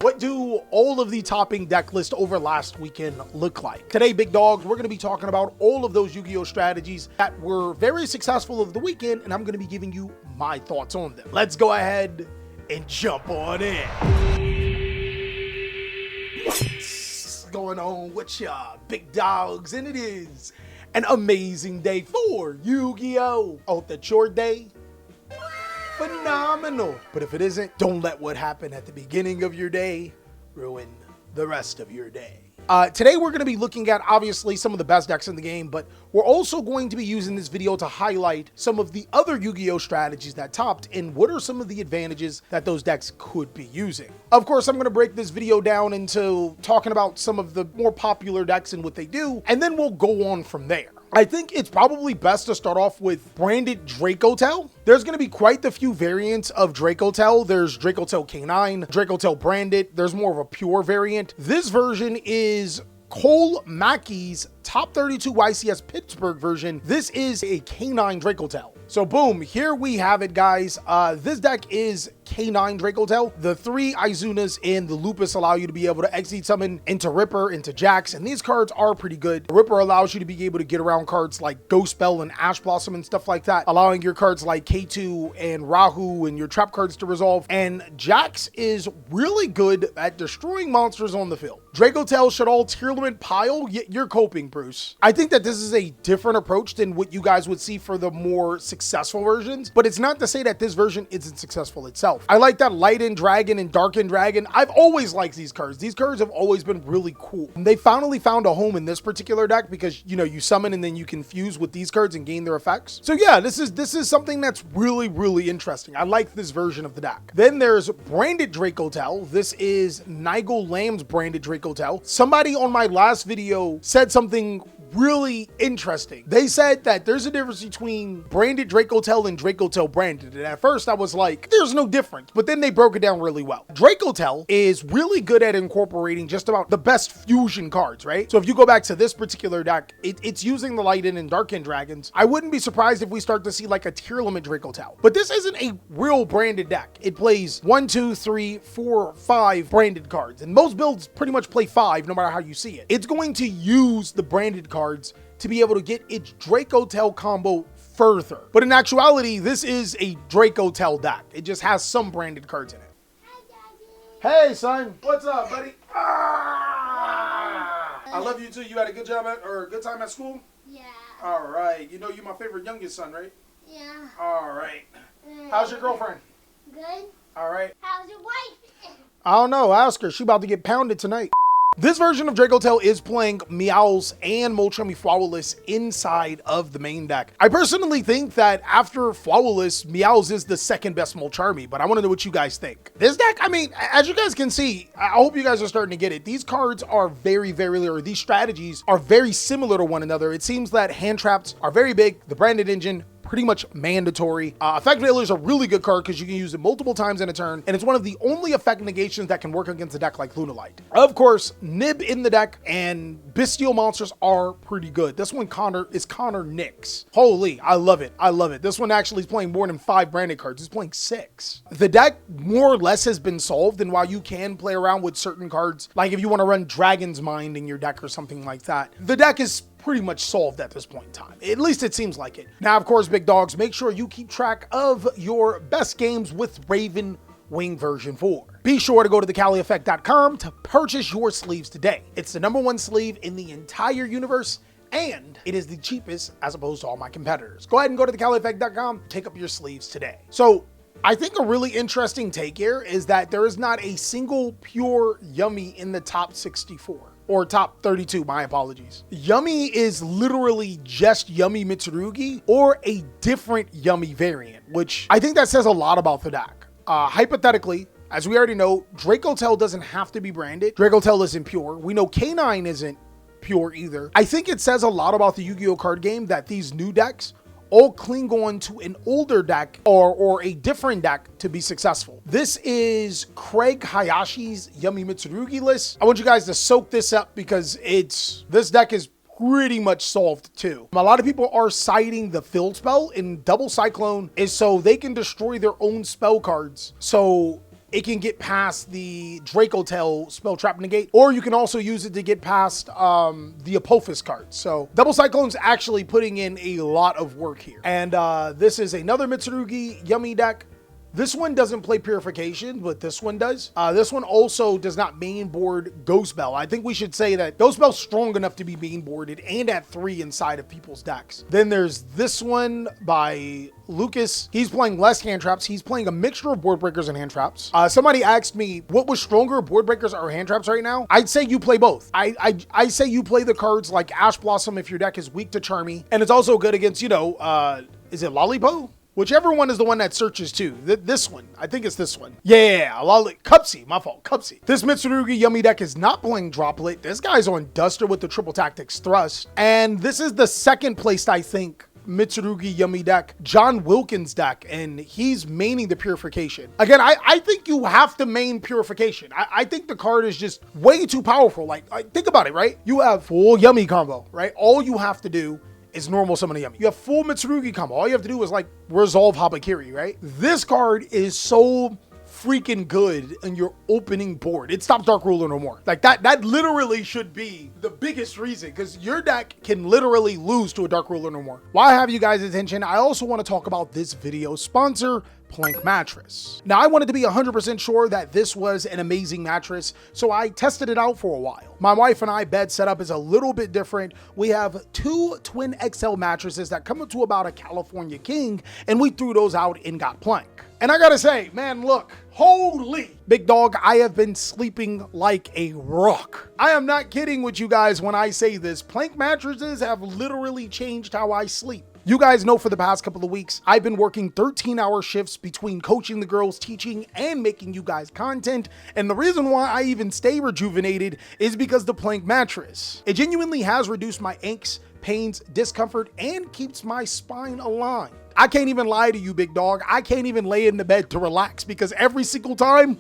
What do all of the topping deck list over last weekend look like? Today, big dogs, we're going to be talking about all of those Yu-Gi-Oh strategies that were very successful over the weekend, and I'm going to be giving you my thoughts on them. Let's go ahead and jump on in. What's going on with ya, big dogs? And it is an amazing day for Yu-Gi-Oh! Oh, that's your day? Phenomenal. But if it isn't, don't let what happened at the beginning of your day ruin the rest of your day. Today we're going to be looking at obviously some of the best decks in the game, but we're also going to be using this video to highlight some of the other Yu-Gi-Oh strategies that topped and what are some of the advantages that those decks could be using. Of course, I'm going to break this video down into talking about some of the more popular decks and what they do, and then we'll go on from there. I think it's probably best to start off with branded Dracotel. There's going to be quite a few variants of Dracotel. There's Dracotel K9, Dracotel branded. There's more of a pure variant. This version is Cole Mackey's Top 32 YCS Pittsburgh version. This is a K9 Dracotel. So boom, here we have it, guys. This deck is K9 Dracotel. The 3 Izunas and the Lupus allow you to be able to exceed summon into Ripper, into Jax, and these cards are pretty good. Ripper allows you to be able to get around cards like Ghost Bell and Ash Blossom and stuff like that, allowing your cards like K2 and Rahu and your trap cards to resolve. And Jax is really good at destroying monsters on the field. Dracotel should all tier limit pile, yet you're coping, Bruce. I think that this is a different approach than what you guys would see for the more successful versions, but it's not to say that this version isn't successful itself. I like that Light-In Dragon and Dark-In Dragon. I've always liked these cards. These cards have always been really cool. And they finally found a home in this particular deck because, you know, you summon and then you can fuse with these cards and gain their effects. So yeah, this is something that's really interesting. I like this version of the deck. Then there's branded Dracotel. This is Nigel Lamb's branded Dracotel. Somebody on my last video said something really interesting. They said that there's a difference between branded Dracotel and Dracotel branded. And at first I was like, there's no difference. But then they broke it down really well. Dracotel is really good at incorporating just about the best fusion cards, right? So if you go back to this particular deck, it's using the Light-In and Dark-In Dragons. I wouldn't be surprised if we start to see like a tier limit Dracotel. But this isn't a real branded deck. It plays 1, 2, 3, 4, 5 branded cards. And most builds pretty much play 5 no matter how you see it. It's going to use the branded cards to be able to get its Dracotel combo further. But in actuality, this is a Dracotel deck. It just has some branded cards in it. Hi, Daddy. Hey, son. What's up, buddy? I love you too. You had a good job or a good time at school? Yeah. All right. You know you're my favorite youngest son, right? Yeah. All right. How's your girlfriend? Good. All right. How's your wife? I don't know. Ask her. She about to get pounded tonight. This version of Dracotel is playing Meowls and Molchemi Flawless inside of the main deck. I personally think that after Flawless, Meowls is the second best Molcharmy, but I want to know what you guys think. This deck, I mean, as you guys can see, I hope you guys are starting to get it. These cards are these strategies are very similar to one another. It seems that hand traps are very big. The branded engine, pretty much mandatory. Effect Veiler is a really good card because you can use it multiple times in a turn, and it's one of the only effect negations that can work against a deck like Lunalight. Of course, Nib in the deck and Bestial monsters are pretty good. This one is Connor Nix. Holy, I love it. I love it. This one actually is playing more than 5 branded cards. It's playing 6. The deck more or less has been solved, and while you can play around with certain cards, like if you want to run Dragon's Mind in your deck or something like that, the deck is pretty much solved at this point in time. At least it seems like it. Now, of course, big dogs, make sure you keep track of your best games with Raven Wing version 4. Be sure to go to TheCaliEffect.com to purchase your sleeves today. It's the #1 sleeve in the entire universe, and it is the cheapest as opposed to all my competitors. Go ahead and go to TheCaliEffect.com, take up your sleeves today. So I think a really interesting take here is that there is not a single pure Yummy in the top 64. Or top 32, my apologies. Yummy is literally just Yummy Mitsurugi or a different Yummy variant, which I think that says a lot about the deck. Hypothetically, as we already know, Dracotel doesn't have to be branded. Dracotel isn't pure. We know K9 isn't pure either. I think it says a lot about the Yu-Gi-Oh card game that these new decks all cling on to an older deck or a different deck to be successful. This is Craig Hayashi's Yummy Mitsurugi list. I want you guys to soak this up because this deck is pretty much solved too. A lot of people are citing the field spell in Double Cyclone is so they can destroy their own spell cards. So it can get past the Draco Tail spell trap negate, or you can also use it to get past the Apophis card. So Double Cyclone's actually putting in a lot of work here. And this is another Mitsurugi Yummy deck. This one doesn't play Purification, but this one does. This one also does not main board Ghost Bell. I think we should say that Ghost Bell's strong enough to be main boarded and at 3 inside of people's decks. Then there's this one by Lucas. He's playing less hand traps. He's playing a mixture of board breakers and hand traps. Somebody asked me what was stronger, board breakers or hand traps right now. I'd say you play both. I say you play the cards like Ash Blossom if your deck is weak to Charmy, and it's also good against, you know, is it Lollipo? Whichever one is the one that searches too. This one. I think it's this one. Yeah, Cupsy. My fault. Cupsy. This Mitsurugi Yummy deck is not playing Droplet. This guy's on Duster with the Triple Tactics Thrust. And this is the second placed, I think, Mitsurugi Yummy deck, John Wilkins deck, and he's maining the Purification. Again, I think you have to main Purification. I think the card is just way too powerful. Like, think about it, right? You have full Yummy combo, right? All you have to do is normal summon a Yummy. You have full Mitsurugi combo. All you have to do is like resolve Habakiri, right? This card is so freaking good in your opening board. It stops Dark Ruler no more. Like that literally should be the biggest reason, because your deck can literally lose to a Dark Ruler no more. While I have you guys' attention, I also want to talk about this video sponsor, Plank Mattress. Now, I wanted to be 100% sure that this was an amazing mattress, so I tested it out for a while. My wife and I bed setup is a little bit different. We have 2 twin XL mattresses that come up to about a California King, and we threw those out and got Plank. And I gotta say, man, look, holy big dog, I have been sleeping like a rock. I am not kidding with you guys when I say this. Plank mattresses have literally changed how I sleep. You guys know for the past couple of weeks, I've been working 13-hour shifts between coaching the girls, teaching, and making you guys content. And the reason why I even stay rejuvenated is because the Plank mattress. It genuinely has reduced my aches, pains, discomfort, and keeps my spine aligned. I can't even lie to you, big dog. I can't even lay in the bed to relax because every single time,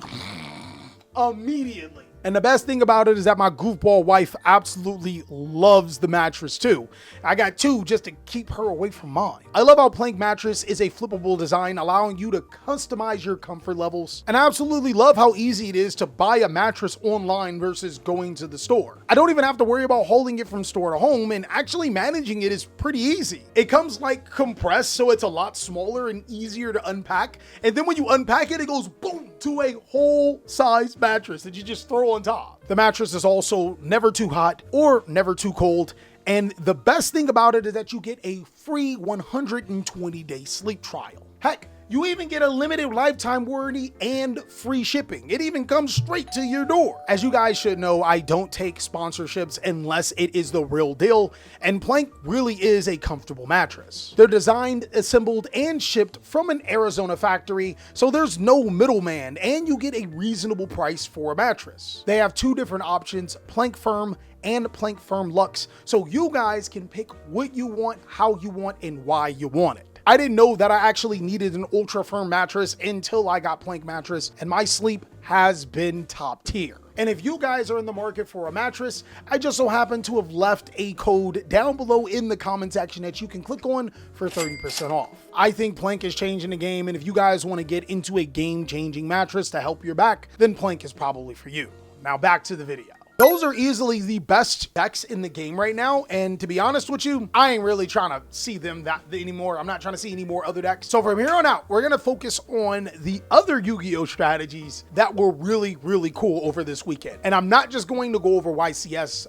immediately. And the best thing about it is that my goofball wife absolutely loves the mattress too. I got 2 just to keep her away from mine. I love how Plank Mattress is a flippable design, allowing you to customize your comfort levels. And I absolutely love how easy it is to buy a mattress online versus going to the store. I don't even have to worry about holding it from store to home, and actually managing it is pretty easy. It comes like compressed, so it's a lot smaller and easier to unpack. And then when you unpack it, it goes boom to a whole size mattress that you just throw on top. The mattress is also never too hot or never too cold. And the best thing about it is that you get a free 120-day sleep trial. Heck, you even get a limited lifetime warranty and free shipping. It even comes straight to your door. As you guys should know, I don't take sponsorships unless it is the real deal, and Plank really is a comfortable mattress. They're designed, assembled, and shipped from an Arizona factory, so there's no middleman, and you get a reasonable price for a mattress. They have 2 different options, Plank Firm and Plank Firm Luxe, so you guys can pick what you want, how you want, and why you want it. I didn't know that I actually needed an ultra firm mattress until I got Plank Mattress, and my sleep has been top tier. And if you guys are in the market for a mattress, I just so happen to have left a code down below in the comment section that you can click on for 30% off. I think Plank is changing the game, and if you guys want to get into a game-changing mattress to help your back, then Plank is probably for you. Now back to the video. Those are easily the best decks in the game right now, and to be honest with you, I ain't really trying to see them anymore. I'm not trying to see any more other decks. So from here on out, we're gonna focus on the other Yu-Gi-Oh strategies that were really, really cool over this weekend. And I'm not just going to go over YCS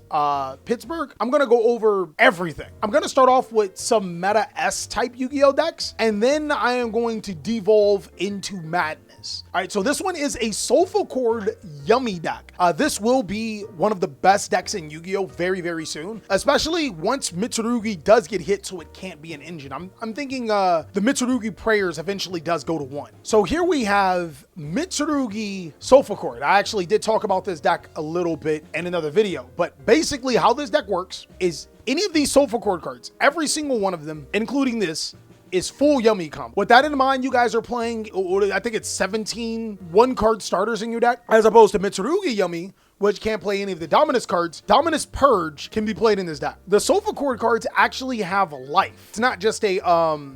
Pittsburgh. I'm gonna go over everything. I'm gonna start off with some Meta S type Yu-Gi-Oh decks, and then I am going to devolve into Madness. All right, so this one is a Soulful Chord Yummy deck. This will be one of the best decks in Yu-Gi-Oh very, very soon, especially once Mitsurugi does get hit so it can't be an engine. I'm thinking the Mitsurugi prayers eventually does go to 1. So here we have Mitsurugi Soulful Chord. I actually did talk about this deck a little bit in another video, but basically how this deck works is any of these Soulful Chord cards, every single one of them, including this, is full Yummy combo. With that in mind, you guys are playing, I think it's 17 1-card starters in your deck, as opposed to Mitsurugi Yummy, which can't play any of the Dominus cards, Dominus Purge can be played in this deck. The Sofa Chord cards actually have life. It's not just a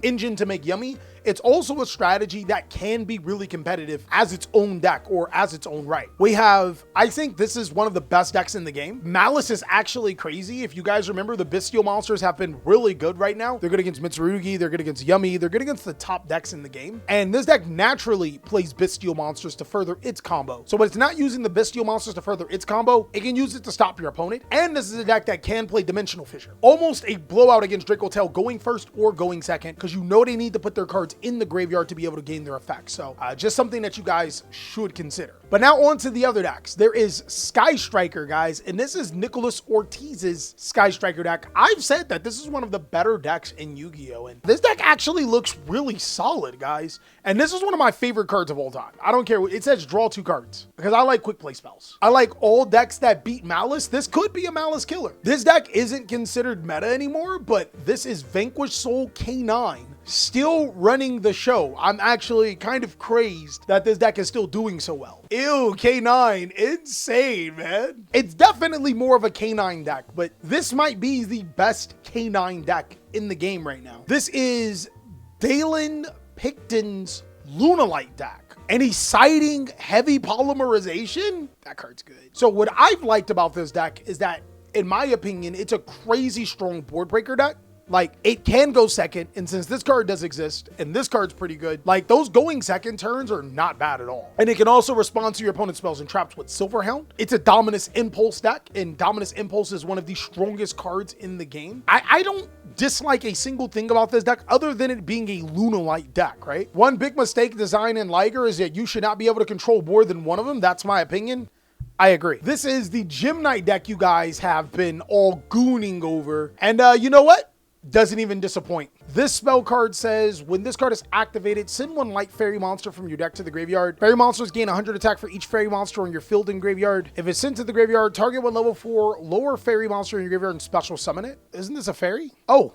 engine to make yummy. It's also a strategy that can be really competitive as its own deck or as its own right. We have, I think this is one of the best decks in the game. Malice is actually crazy. If you guys remember, the Bestial monsters have been really good right now. They're good against Mitsurugi, they're good against Yummy, they're good against the top decks in the game. And this deck naturally plays Bestial monsters to further its combo. So when it's not using the Bestial monsters to further its combo, it can use it to stop your opponent. And this is a deck that can play Dimensional Fissure. Almost a blowout against Draco Tail going first or going second, because you know they need to put their cards in the graveyard to be able to gain their effect. So just something that you guys should consider. But now on to the other decks. There is Sky Striker, guys, and this is Nicholas Ortiz's Sky Striker deck. I've said that this is one of the better decks in Yu-Gi-Oh! And this deck actually looks really solid, guys. And this is one of my favorite cards of all time. I don't care. It says draw 2 cards because I like quick play spells. I like all decks that beat Malice. This could be a Malice killer. This deck isn't considered meta anymore, but this is Vanquish Soul K9 still running the show. I'm actually kind of crazed that this deck is still doing so well. Ew, K9, insane, man. It's definitely more of a K9 deck, but this might be the best K9 deck in the game right now. This is Dalen Picton's Lunalight deck. And he's citing heavy polymerization. That card's good. So what I've liked about this deck is that, in my opinion, it's a crazy strong board breaker deck. Like, it can go second, and since this card does exist, and this card's pretty good, like, those going second turns are not bad at all. And it can also respond to your opponent's spells and traps with Silverhound. It's a Dominus Impulse deck, and Dominus Impulse is one of the strongest cards in the game. I don't dislike a single thing about this deck other than it being a Lunalight deck, right? One big mistake design in Liger is that you should not be able to control more than one of them. That's my opinion. I agree. This is the Gym Knight deck you guys have been all gooning over. And you know what? Doesn't even disappoint. This spell card says, when this card is activated, send 1 light fairy monster from your deck to the graveyard. Fairy monsters gain 100 attack for each fairy monster on your field and graveyard. If it's sent to the graveyard, target 1 level 4 lower fairy monster in your graveyard and special summon it. Isn't this a fairy? Oh,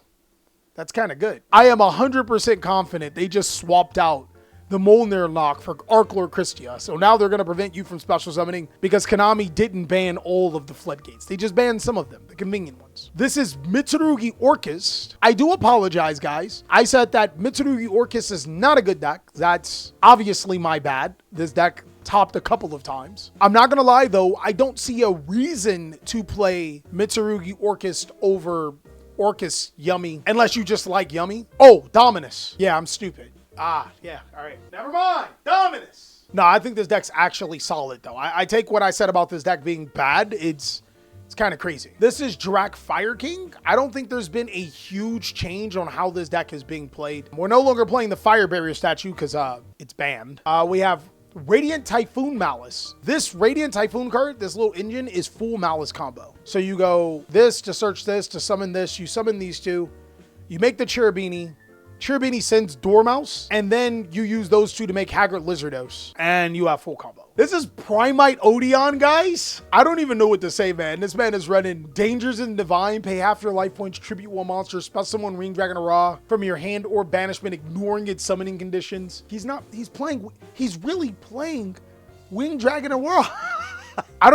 that's kind of good. I am 100% confident they just swapped out the Molnir lock for Arklor Christia. So now they're going to prevent you from special summoning because Konami didn't ban all of the floodgates. They just banned some of them, the convenient ones. This is Mitsurugi Orchis. I do apologize, guys. I said that Mitsurugi Orchis is not a good deck. That's obviously my bad. This deck topped a couple of times. I'm not going to lie, though. I don't see a reason to play Mitsurugi Orchis over Orchis Yummy unless you just like Yummy. Oh, Dominus. Yeah, I'm stupid. Ah, yeah, all right. Never mind. Dominus. No, I think this deck's actually solid, though. I take what I said about this deck being bad. It's kind of crazy. This is Drak Fire King. I don't think there's been a huge change on how this deck is being played. We're no longer playing the Fire Barrier statue because it's banned. We have Radiant Typhoon Malice. This Radiant Typhoon card, this little engine, is full Malice combo. So you go this to search this to summon this. You summon these two. You make the Cherubini. Cherubini sends Dormouse, and then you use those two to make Haggard Lizardos, and you have full combo. This is Primite Odeon, guys. I don't even know what to say, man. This man is running Dangers in Divine, pay half your life points, tribute 1 monster, special 1 Ring Dragon Ra from your hand or banishment, ignoring its summoning conditions. He's really playing Wing Dragon Ra. I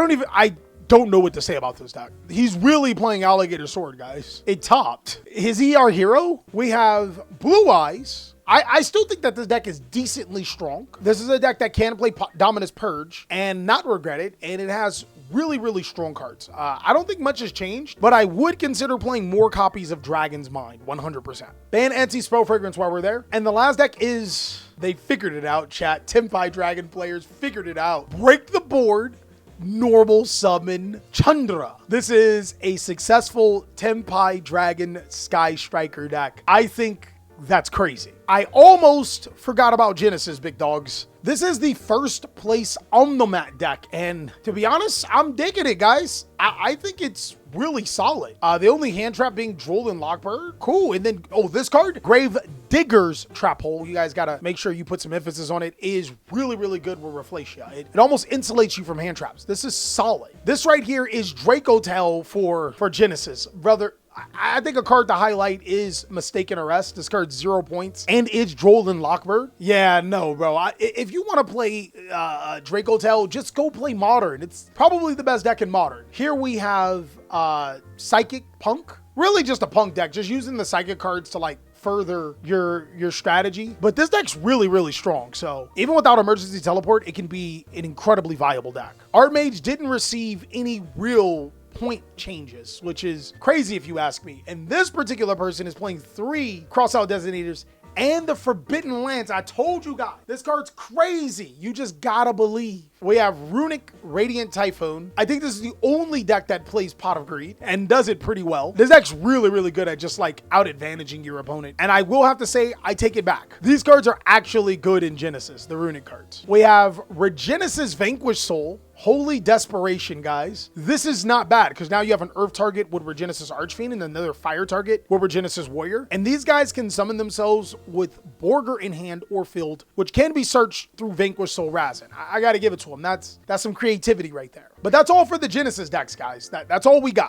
don't know what to say about this deck. He's really playing Alligator Sword, guys. It topped. Is he our hero? We have Blue Eyes. I still think that this deck is decently strong. This is a deck that can play Dominus Purge and not regret it, and it has really, really strong cards. I don't think much has changed, but I would consider playing more copies of Dragon's Mind, 100%. Ban Anti-Spell Fragrance while we're there. And the last deck is, they figured it out, chat. Tenpai Dragon players figured it out. Break the board. Normal summon Chandra. This is a successful Tenpai Dragon Sky Striker deck. I think that's crazy. I almost forgot about Genesys, big dogs. This is the first place Omnomat deck, and to be honest, I'm digging it, guys. I think it's really solid. The only hand trap being Droll and Lockbird. Cool. And then, oh, this card, Grave Digger's Trap Hole. You guys got to make sure you put some emphasis on it. It is really, really good with Rafflesia. It almost insulates you from hand traps. This is solid. This right here is Draco Tail for Genesys. Brother, I think a card to highlight is Mistaken Arrest. This card's 0 points. And it's Drollin Lockbird. Yeah, no, bro. If you want to play Draco Tail, just go play Modern. It's probably the best deck in Modern. Here we have Psychic Punk. Really just a Punk deck, just using the Psychic cards to like further your strategy. But this deck's really, really strong. So even without Emergency Teleport, it can be an incredibly viable deck. Archmage didn't receive any real point changes, which is crazy if you ask me. And this particular person is playing 3 Crossout Designators and the Forbidden Lance. I told you guys, this card's crazy. You just gotta believe. We have Runic Radiant Typhoon. I think this is the only deck that plays Pot of Greed and does it pretty well. This deck's really, really good at just like out-advantaging your opponent. And I will have to say, I take it back. These cards are actually good in Genesys, the Runic cards. We have Regenesis Vanquished Soul. Holy Desperation, guys. This is not bad because now you have an Earth target with Regenesis Archfiend and another Fire target with Regenesis Warrior. And these guys can summon themselves with Borger in hand or field, which can be searched through Vanquished Soul Razin. I gotta give it to him. That's some creativity right there. But that's all for the Genesys decks, guys. That's all we got.